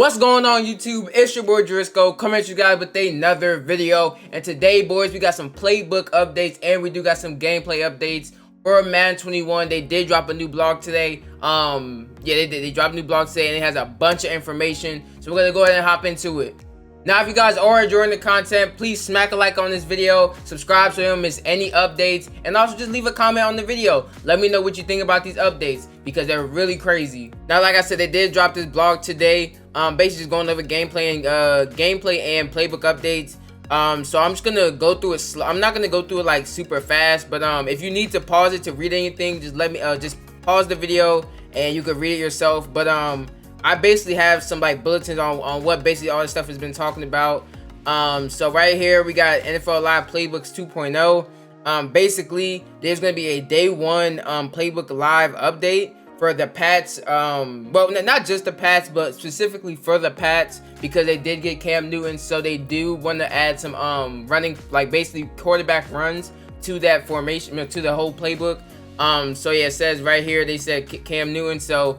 What's going on YouTube? It's your boy Jurisco coming at you guys with another video. And today, boys, we got some playbook updates and we do got some gameplay updates for Madden 21. They did drop a new blog today. They dropped a new blog today and it has a bunch of information. So we're gonna go ahead and hop into it. Now, if you guys are enjoying the content, please smack a like on this video, subscribe so you don't miss any updates, and also just leave a comment on the video. Let me know what you think about these updates because they're really crazy. Now, like I said, they did drop this blog today. Basically just going over gameplay and playbook updates. So I'm just gonna go through it. I'm not gonna go through it like super fast, but if you need to pause it to read anything, just let me just pause the video and you can read it yourself. But I basically have some like bulletins on what basically all this stuff has been talking about. So right here we got NFL Live Playbooks 2.0. Basically there's going to be a day one Playbook Live update for the Pats. Well, not just the Pats, but specifically for the Pats because they did get Cam Newton, so they do want to add some running, like basically quarterback runs to that formation, to the whole playbook. So yeah, it says right here they said Cam Newton. So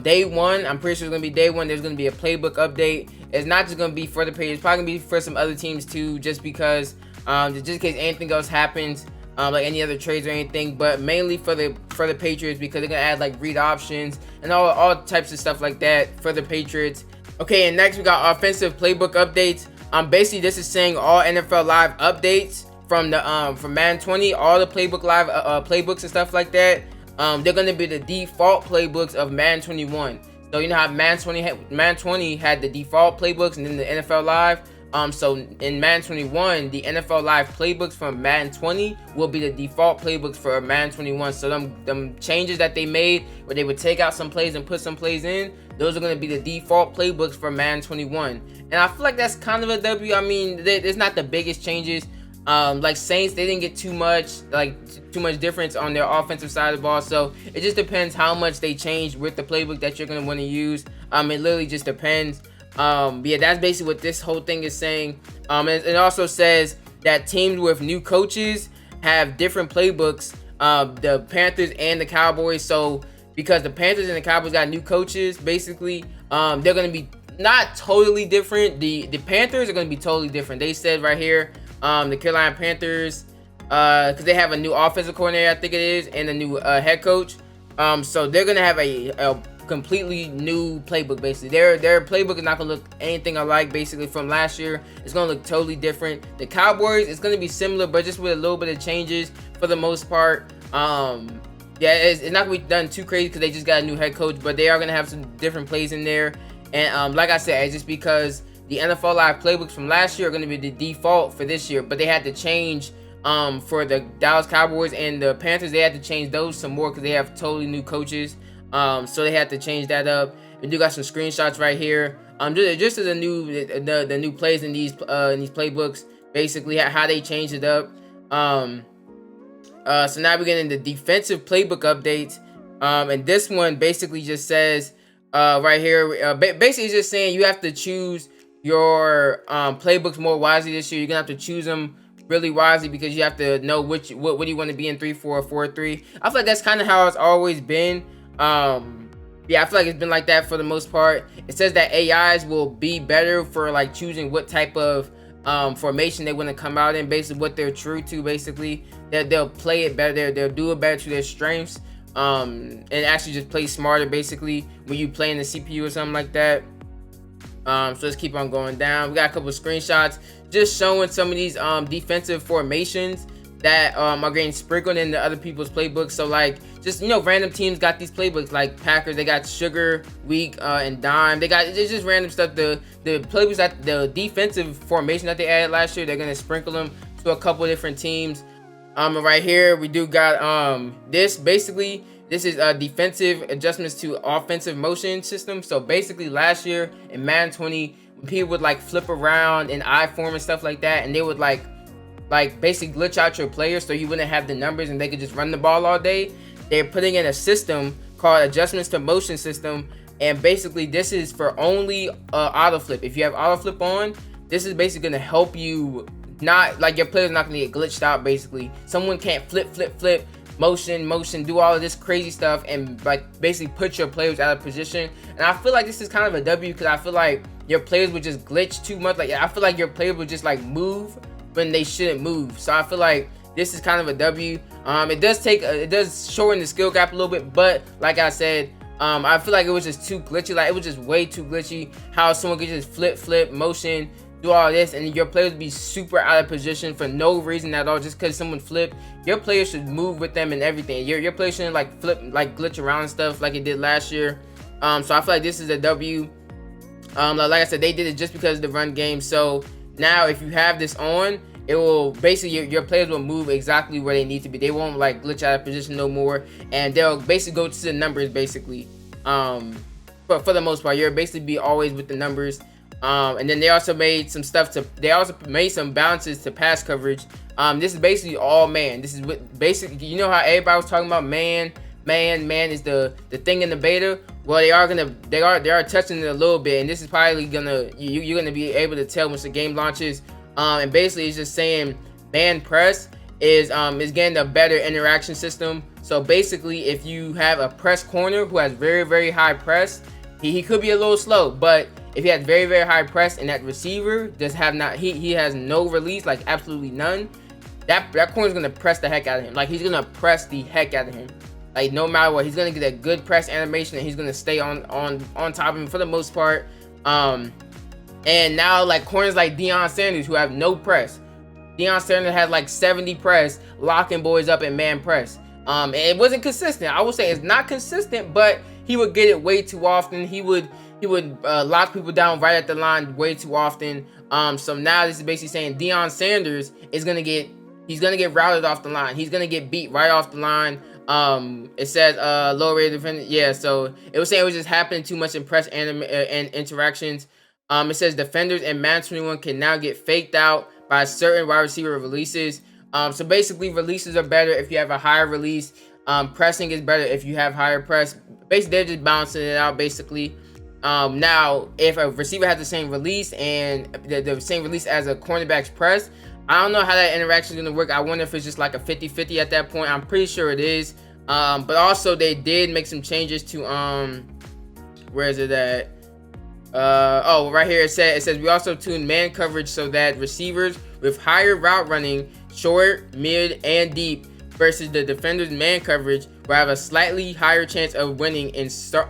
day one, I'm pretty sure it's gonna be day one. There's gonna be a playbook update. It's not just gonna be for the Patriots, it's probably gonna be for some other teams too, just because just in case anything else happens, like any other trades or anything, but mainly for the Patriots because they're gonna add like read options and all types of stuff like that for the Patriots. Okay, and next we got offensive playbook updates. Basically this is saying all NFL Live updates from the from Madden 20, all the playbook live playbooks and stuff like that. They're going to be the default playbooks of Madden 21. So you know how Madden 20 had the default playbooks and then the NFL Live. So in Madden 21, the NFL Live playbooks from Madden 20 will be the default playbooks for Madden 21. So them changes that they made where they would take out some plays and put some plays in, those are going to be the default playbooks for Madden 21. And I feel like that's kind of a W. I mean, it's not the biggest changes. Like Saints, they didn't get too much difference on their offensive side of the ball, so it just depends how much they change with the playbook that you're going to want to use. It literally just depends. But yeah, that's basically what this whole thing is saying. It also says that teams with new coaches have different playbooks, the Panthers and the Cowboys. So because the Panthers and the Cowboys got new coaches, basically they're going to be not totally different. The Panthers are going to be totally different. They said right here, the Carolina Panthers, because they have a new offensive coordinator, I think it is, and a new head coach. So they're gonna have a completely new playbook. Basically, their playbook is not gonna look anything alike. Basically, from last year, it's gonna look totally different. The Cowboys, it's gonna be similar, but just with a little bit of changes for the most part. Yeah, it's not gonna be done too crazy because they just got a new head coach, but they are gonna have some different plays in there. And like I said, it's just because the NFL Live playbooks from last year are going to be the default for this year, but they had to change for the Dallas Cowboys and the Panthers. They had to change those some more because they have totally new coaches. So they had to change that up. We do got some screenshots right here. Just as the new plays in these playbooks, basically how they changed it up. So now we're getting the defensive playbook updates, and this one basically just says right here, basically just saying you have to choose your playbooks more wisely this year. You're gonna have to choose them really wisely because you have to know what do you want to be in 3-4 or 4-3. I feel like that's kind of how it's always been. Yeah, I feel like it's been like that for the most part. It says that AIs will be better for like choosing what type of formation they want to come out in, basically what they're true to. Basically they'll play it better, they'll do it better to their strengths, and actually just play smarter basically when you play in the CPU or something like that. So let's keep on going down. We got a couple of screenshots just showing some of these defensive formations that are getting sprinkled into other people's playbooks. So like just, you know, random teams got these playbooks, like Packers, they got Sugar, Weak, and Dime. It's just random stuff. The playbooks, that the defensive formation that they added last year, they're gonna sprinkle them to a couple of different teams. And right here we do got this is defensive adjustments to offensive motion system. So basically last year in Madden 20, when people would like flip around in I form and stuff like that, and they would like basically glitch out your players so you wouldn't have the numbers and they could just run the ball all day. They're putting in a system called adjustments to motion system, and basically this is for only auto flip. If you have auto flip on, this is basically going to help you, not like your player's not going to get glitched out. Basically someone can't flip motion, do all of this crazy stuff, and like basically put your players out of position. And I feel like this is kind of a W, because I feel like your players would just glitch too much. Like, I feel like your players would just like move when they shouldn't move. So I feel like this is kind of a W. It does shorten the skill gap a little bit, but like I said, I feel like it was just too glitchy. Like, it was just way too glitchy how someone could just flip motion, do all this, and your players would be super out of position for no reason at all, just because someone flipped. Your players should move with them and everything. Your players shouldn't like flip, like glitch around and stuff like it did last year. So I feel like this is a W. Like I said, they did it just because of the run game. So now if you have this on, it will basically, your players will move exactly where they need to be. They won't like glitch out of position no more, and they'll basically go to the numbers basically. But for the most part, you're basically be always with the numbers. And then they also made some stuff they also made some bounces to pass coverage. This is basically all man. This is what basically, you know how everybody was talking about man is the thing in the beta. Well, they are touching it a little bit, and this is probably you're gonna be able to tell once the game launches. And basically it's just saying man press is getting a better interaction system. So basically, if you have a press corner who has very high press, he could be a little slow, but if he has very high press and that receiver he has no release, like absolutely none, that corner is gonna press the heck out of him. Like, he's gonna press the heck out of him. Like, no matter what, he's gonna get a good press animation, and he's gonna stay on top of him for the most part. And now, like, corners like Deion Sanders, who have no press. Deion Sanders had like 70 press, locking boys up in man press. And it wasn't consistent. I would say it's not consistent, but he would get it way too often. He would lock people down right at the line way too often. So now this is basically saying Deion Sanders is gonna get routed off the line. He's gonna get beat right off the line. It says low rate of defender. Yeah, so it was saying it was just happening too much in press and interactions. It says defenders in Madden 21 can now get faked out by certain wide receiver releases. So basically, releases are better if you have a higher release. Pressing is better if you have higher press. Basically, they're just balancing it out basically. Now, if a receiver has the same release and the same release as a cornerback's press, I don't know how that interaction is going to work. I wonder if it's just like a 50-50 at that point. I'm pretty sure it is. But also, they did make some changes to, where is it at? Oh, right here it says we also tuned man coverage so that receivers with higher route running, short, mid, and deep, versus the defender's man coverage will have a slightly higher chance of winning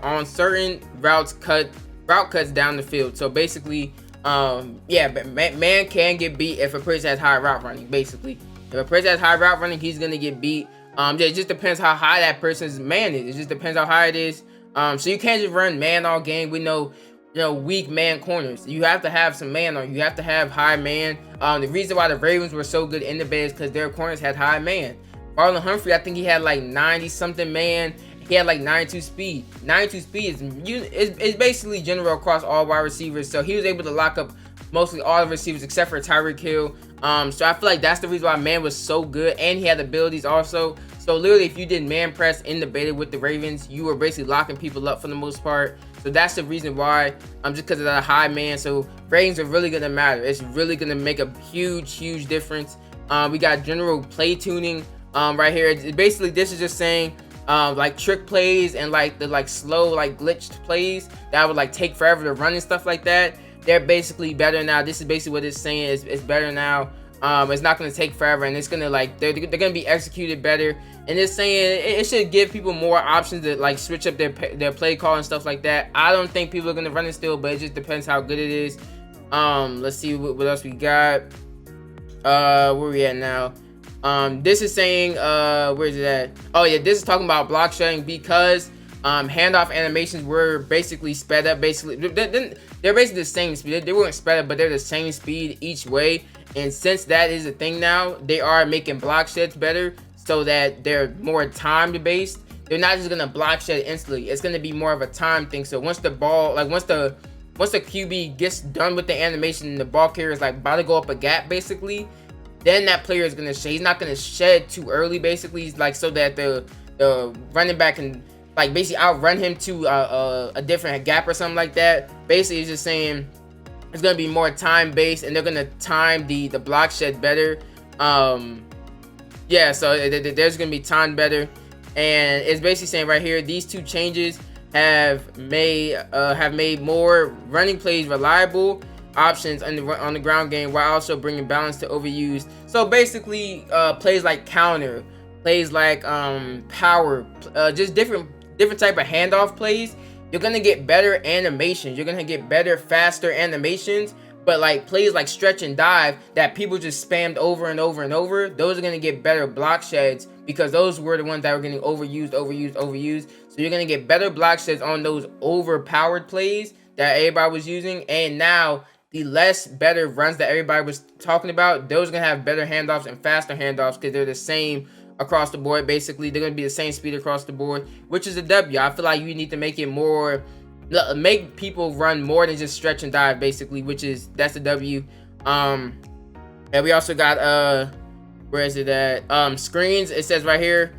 on certain route cuts down the field. So basically, yeah, but man can get beat if a person has high route running. Basically, if a person has high route running, he's gonna get beat. It just depends how high that person's man is. It just depends how high it is. So you can't just run man all game. We know, weak man corners. You have to have some man on. You have to have high man. The reason why the Ravens were so good in the bed is because their corners had high man. Marlon Humphrey, I think he had like 90 something man. He had like 92 speed. 92 speed is basically general across all wide receivers. So he was able to lock up mostly all the receivers except for Tyreek Hill. So I feel like that's the reason why man was so good, and he had abilities also. So literally, if you did man press in the beta with the Ravens, you were basically locking people up for the most part. So that's the reason why. Just because of that high man. So ratings are really gonna matter. It's really gonna make a huge difference. We got general play tuning right here. Basically, this is just saying like trick plays and like the slow glitched plays that would take forever to run and stuff like that. They're basically better now. This is basically what it's saying. It's better now. It's not going to take forever, and it's going to they're going to be executed better. And it's saying it should give people more options to switch up their play call and stuff like that. I don't think people are going to run it still, but it just depends how good it is. Let's see what else we got. Where we at now? This is saying where is it at? Oh yeah, this is talking about block shedding because handoff animations were basically sped up. Basically, they're basically the same speed. They weren't sped up, but they're the same speed each way. And since that is a thing now, they are making block sheds better so that they're more time based. They're not just gonna block shed instantly. It's gonna be more of a time thing. So once the ball, once the QB gets done with the animation and the ball carrier is about to go up a gap, basically, then that player is gonna shed. He's not gonna shed too early, basically, so that the running back can basically outrun him to a different gap or something like that. Basically, it's just saying it's gonna be more time based, and they're gonna time the block shed better. Yeah, so there's gonna be timed better, and it's basically saying right here these two changes have made more running plays reliable options on the ground game while also bringing balance to overused. So basically, plays like counter, plays like power, just different type of handoff plays. You're gonna get better animations. You're gonna get better, faster animations. But like plays like stretch and dive that people just spammed over and over and over, those are gonna get better block sheds because those were the ones that were getting overused. So you're gonna get better block sheds on those overpowered plays that everybody was using. And now the less better runs that everybody was talking about, those are gonna have better handoffs and faster handoffs because they're the same across the board. Basically, they're gonna be the same speed across the board, which is a W. I feel like you need to make it more, make people run more than just stretch and dive, basically, that's a W. And we also got where is it at? Screens. It says right here,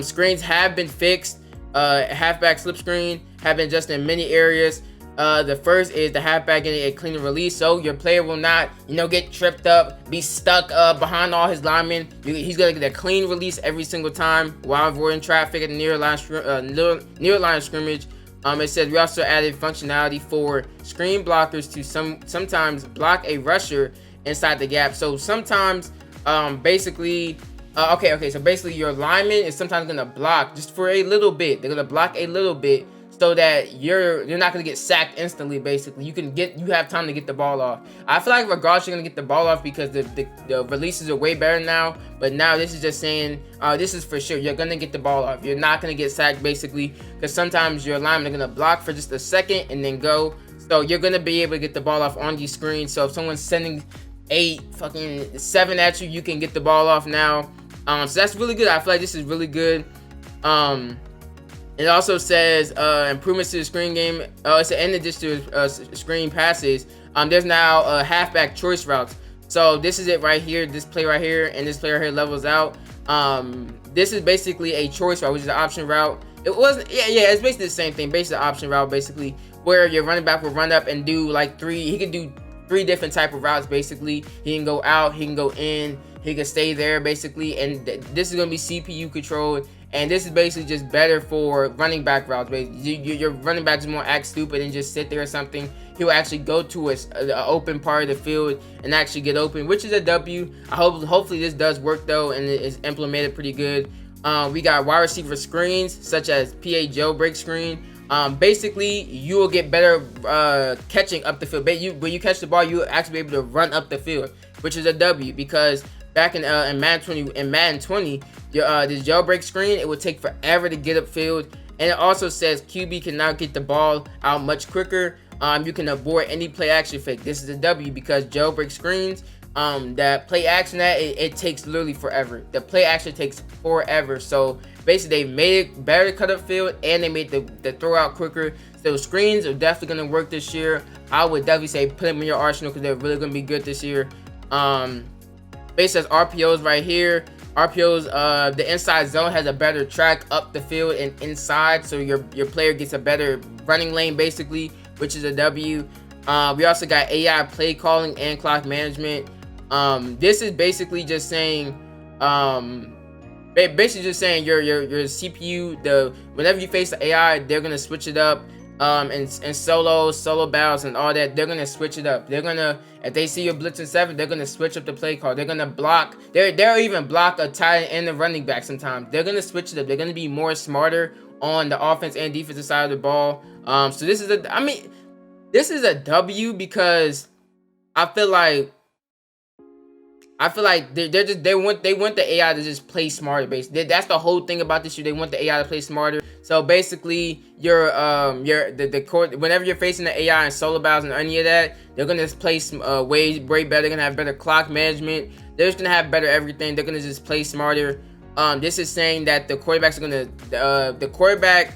screens have been fixed. Halfback slip screen have been adjusted in many areas. The first is the halfback getting a cleaner release, so your player will not, get tripped up, be stuck behind all his linemen. He's gonna get a clean release every single time while avoiding traffic at the near line of scrimmage. It says we also added functionality for screen blockers to sometimes block a rusher inside the gap. So sometimes, so basically your lineman is sometimes gonna block just for a little bit. They're gonna block a little bit so that you're not gonna get sacked instantly. Basically, you have time to get the ball off. I feel like regardless, you're gonna get the ball off because the releases are way better now. But now this is just saying, this is for sure, you're gonna get the ball off. You're not gonna get sacked, basically, because sometimes your linemen are gonna block for just a second and then go. So you're gonna be able to get the ball off on these screens. So if someone's sending 7 at you, you can get the ball off now. So that's really good. I feel like this is really good. It also says improvements to the screen game. It's in addition to screen passes. There's now halfback choice routes. So this is it right here. This play right here and this play right here levels out. This is basically a choice route, which is an option route. It wasn't. Yeah. It's basically the same thing. Basically, option route, basically, where your running back will run up and do like he can do 3 different type of routes. Basically, he can go out, he can go in, he can stay there, basically. And this is gonna be CPU controlled. And this is basically just better for running back routes. Your running back just won't act stupid and just sit there or something. He'll actually go to an open part of the field and actually get open, which is a W. Hopefully this does work though, and it is implemented pretty good. We got wide receiver screens such as PA jailbreak screen. Basically, you will get better catching up the field. When you catch the ball, you'll actually be able to run up the field, which is a W, because back in Madden 20, this jailbreak screen, it would take forever to get upfield. And it also says QB can now get the ball out much quicker. You can avoid any play action fake. This is a W because jailbreak screens, that play action it takes literally forever. The play action takes forever. So basically, they made it better to cut up field, and they made the throw out quicker. So screens are definitely gonna work this year. I would definitely say put them in your arsenal because they're really gonna be good this year. Basically, says RPOs right here. RPOs, the inside zone has a better track up the field and inside, so your player gets a better running lane, basically, which is a W. We also got AI play calling and clock management. This is basically just saying, your CPU, whenever you face the AI, they're gonna switch it up. And solo battles and all that, they're gonna switch it up. They're gonna, if they see you blitzing 7, they're gonna switch up the play call. They're gonna block. They'll even block a tight end and the running back sometimes. They're gonna switch it up. They're gonna be more smarter on the offense and defensive side of the ball. So this is a W because I feel like they want the AI to just play smarter. Basically, that's the whole thing about this year. They want the AI to play smarter. So basically, the court, whenever you're facing the AI and solo battles and any of that, they're gonna play way better. They're gonna have better clock management. They're just gonna have better everything. They're gonna just play smarter. This is saying that the quarterbacks are gonna the quarterback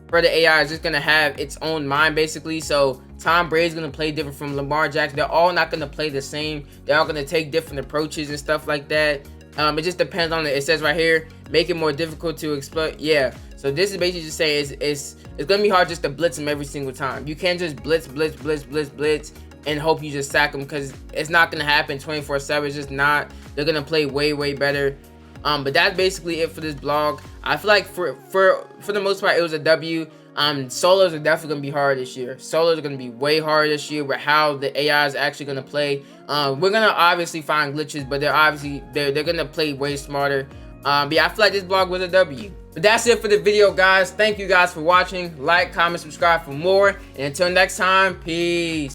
for the AI is just gonna have its own mind, basically. So Tom Brady's gonna play different from Lamar Jackson. They're all not gonna play the same. They're all gonna take different approaches and stuff like that. It just depends on it. It says right here, make it more difficult to exploit. Yeah. So this is basically just saying it's gonna be hard just to blitz them every single time. You can't just blitz and hope you just sack them, because it's not gonna happen 24/7. It's just not. They're gonna play way better. But that's basically it for this blog. I feel like for the most part it was a W. Solos are definitely gonna be hard this year. Solos are gonna be way harder this year with how the AI is actually gonna play. We're gonna obviously find glitches, but they're gonna play way smarter. But yeah, I feel like this blog was a W. But that's it for the video, guys. Thank you guys for watching. Like, comment, subscribe for more. And until next time, peace.